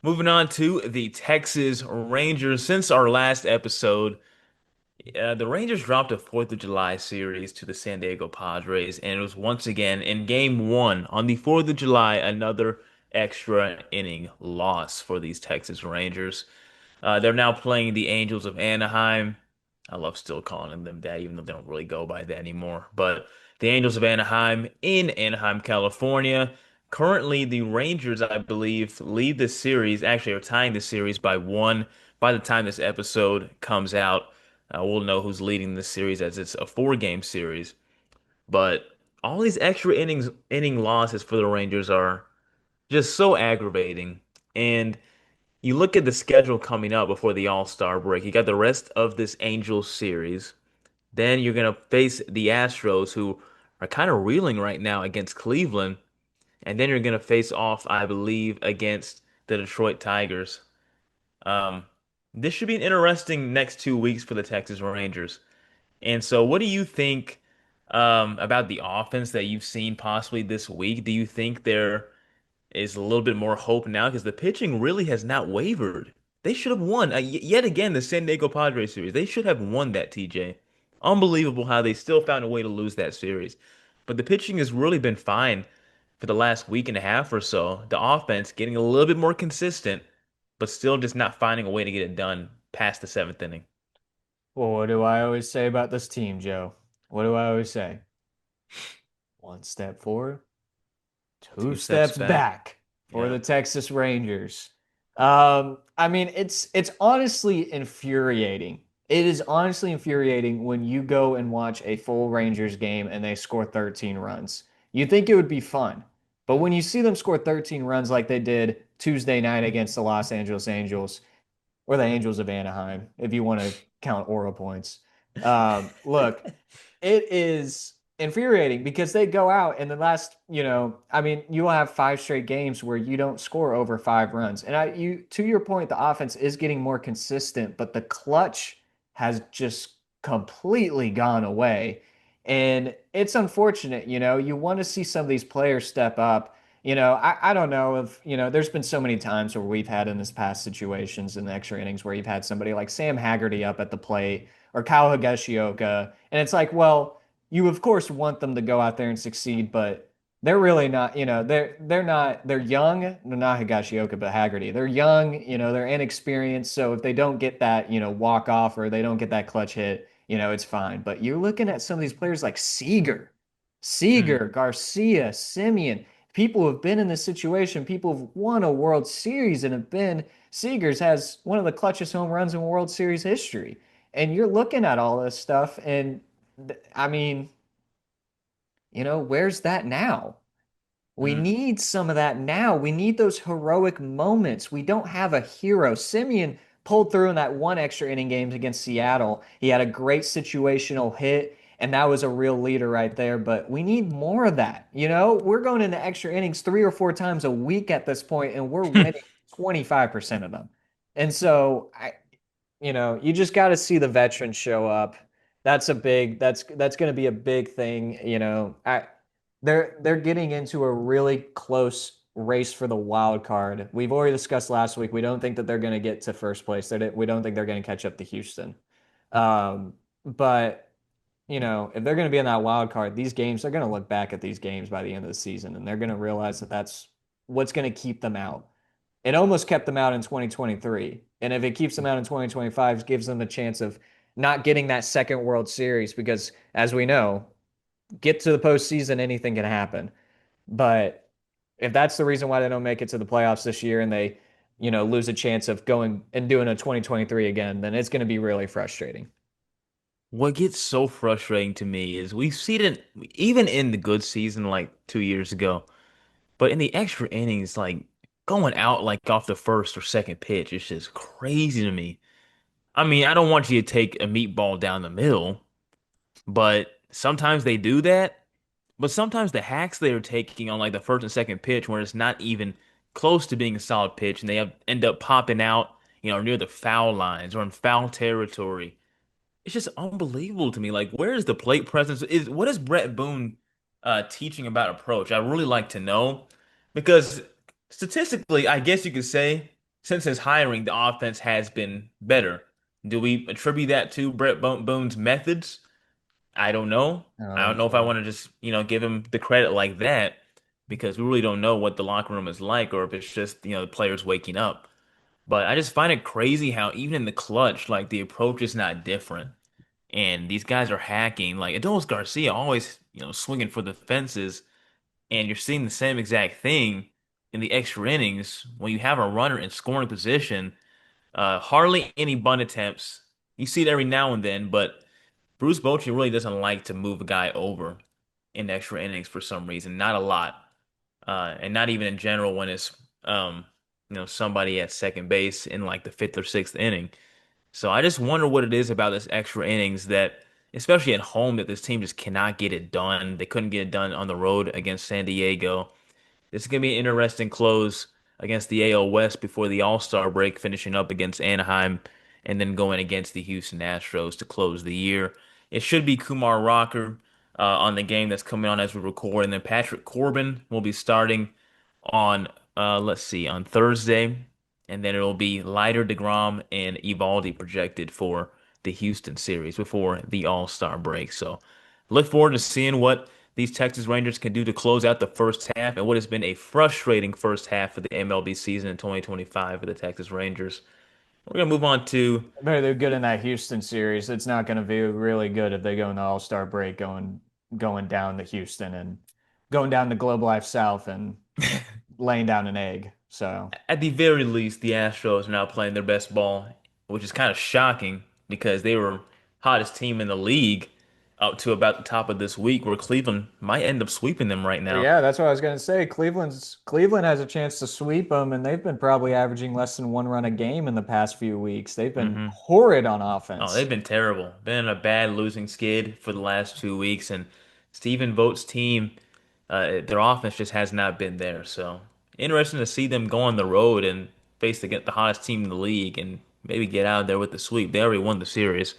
Moving on to the Texas Rangers. Since our last episode, the Rangers dropped a 4th of July series to the San Diego Padres, and it was once again in game one on the 4th of July, another extra inning loss for these Texas Rangers. They're now playing the Angels of Anaheim. I love still calling them that, even though they don't really go by that anymore. But the Angels of Anaheim in Anaheim, California. Currently, the Rangers, I believe, lead the series, actually are tying the series by one. By the time this episode comes out, we'll know who's leading the series as it's a four-game series. But all these extra inning losses for the Rangers are just so aggravating. And you look at the schedule coming up before the All-Star break. You got the rest of this Angels series. Then you're going to face the Astros, who are kind of reeling right now against Cleveland. And then you're going to face off, I believe, against the Detroit Tigers. Um, this should be an interesting next 2 weeks for the Texas Rangers. And so, what do you think about the offense that you've seen possibly this week? Do you think there is a little bit more hope now because the pitching really has not wavered. They should have won yet again the San Diego Padres series. They should have won that, TJ. Unbelievable how they still found a way to lose that series. But the pitching has really been fine for the last week and a half or so. The offense getting a little bit more consistent, but still just not finding a way to get it done past the seventh inning. Well, what do I always say about this team, Joe? What do I always say? One step forward, two Two steps steps back. back for Yeah. the Texas Rangers. I mean, it's honestly infuriating. It is honestly infuriating when you go and watch a full Rangers game and they score 13 runs. You think it would be fun, but when you see them score 13 runs like they did Tuesday night against the Los Angeles Angels, or the Angels of Anaheim, if you want to count aura points. Look, it is infuriating because they go out in the last, I mean, you will have five straight games where you don't score over 5 runs. And to your point, the offense is getting more consistent, but the clutch has just completely gone away. And it's unfortunate, you want to see some of these players step up. I don't know if, there's been so many times where we've had in this past situations in the extra innings where you've had somebody like Sam Haggerty up at the plate or Kyle Higashioka. And it's like, well, you of course want them to go out there and succeed, but they're really not, they're not, they're young, no, not Higashioka, but Haggerty. They're young, they're inexperienced. So if they don't get that, walk off or they don't get that clutch hit, it's fine. But you're looking at some of these players like Mm. Seager, Garcia, Simeon, people who have been in this situation, people who've won a World Series and have been, Seager's has one of the clutchest home runs in World Series history. And you're looking at all this stuff, and I mean, where's that now? We Mm. need some of that now. We need those heroic moments. We don't have a hero. Simeon pulled through in that one extra inning games against Seattle. He had a great situational hit, and that was a real leader right there. But we need more of that. We're going into extra innings 3 or 4 times a week at this point, and we're winning 25% of them. And so you just got to see the veterans show up. That's going to be a big thing. They're getting into a really close race for the wild card. We've already discussed last week. We don't think that they're going to get to first place. We don't think they're going to catch up to Houston. But if they're going to be in that wild card, these games, they're going to look back at these games by the end of the season and they're going to realize that that's what's going to keep them out. It almost kept them out in 2023. And if it keeps them out in 2025, it gives them the chance of not getting that second World Series because, as we know, get to the postseason, anything can happen. But if that's the reason why they don't make it to the playoffs this year and they, lose a chance of going and doing a 2023 again, then it's going to be really frustrating. What gets so frustrating to me is we've seen it even in the good season like 2 years ago, but in the extra innings, like going out like off the first or second pitch, it's just crazy to me. I mean, I don't want you to take a meatball down the middle, but sometimes they do that. But sometimes the hacks they're taking on like the first and second pitch, where it's not even close to being a solid pitch, and end up popping out, near the foul lines or in foul territory. It's just unbelievable to me. Like, where is the plate presence? What is Brett Boone teaching about approach? I really like to know because statistically, I guess you could say. since his hiring, the offense has been better. Do we attribute that to Boone's methods? I don't know. I don't know if I Okay. want to just, give him the credit like that because we really don't know what the locker room is like or if it's just, the players waking up. But I just find it crazy how even in the clutch, like the approach is not different. And these guys are hacking. Like Adolis Garcia always, swinging for the fences. And you're seeing the same exact thing in the extra innings when you have a runner in scoring position. Hardly any bunt attempts. You see it every now and then, but Bruce Bochy really doesn't like to move a guy over in extra innings for some reason. Not a lot, and not even in general when it's somebody at second base in like the fifth or sixth inning. So I just wonder what it is about this extra innings that, especially at home, that this team just cannot get it done. They couldn't get it done on the road against San Diego. This is going to be an interesting close against the AL West before the All-Star break, finishing up against Anaheim and then going against the Houston Astros to close the year. It should be Kumar Rocker on the game that's coming on as we record, and then Patrick Corbin will be starting on let's see, on Thursday, and then it'll be Leiter, DeGrom, and Evaldi projected for the Houston series before the All-Star break. So look forward to seeing what these Texas Rangers can do to close out the first half and what has been a frustrating first half of the MLB season in 2025 for the Texas Rangers. We're gonna move on to They're good in that Houston series. It's not going to be really good if they go in the All-Star break going down to Houston and going down to Globe Life South and laying down an egg. So at the very least, the Astros are now playing their best ball, which is kind of shocking because they were hottest team in the league up to about the top of this week, where Cleveland might end up sweeping them right now. yeah, that's what I was going to say. Cleveland has a chance to sweep them, and they've been probably averaging less than 1 run a game in the past few weeks. They've been Hmm. horrid on Oh, offense. they've been terrible. Been a bad losing skid for the last 2 weeks, and Stephen Vogt's team, their offense just has not been there. So interesting to see them go on the road and face the hottest team in the league and maybe get out of there with the sweep. They already won the series.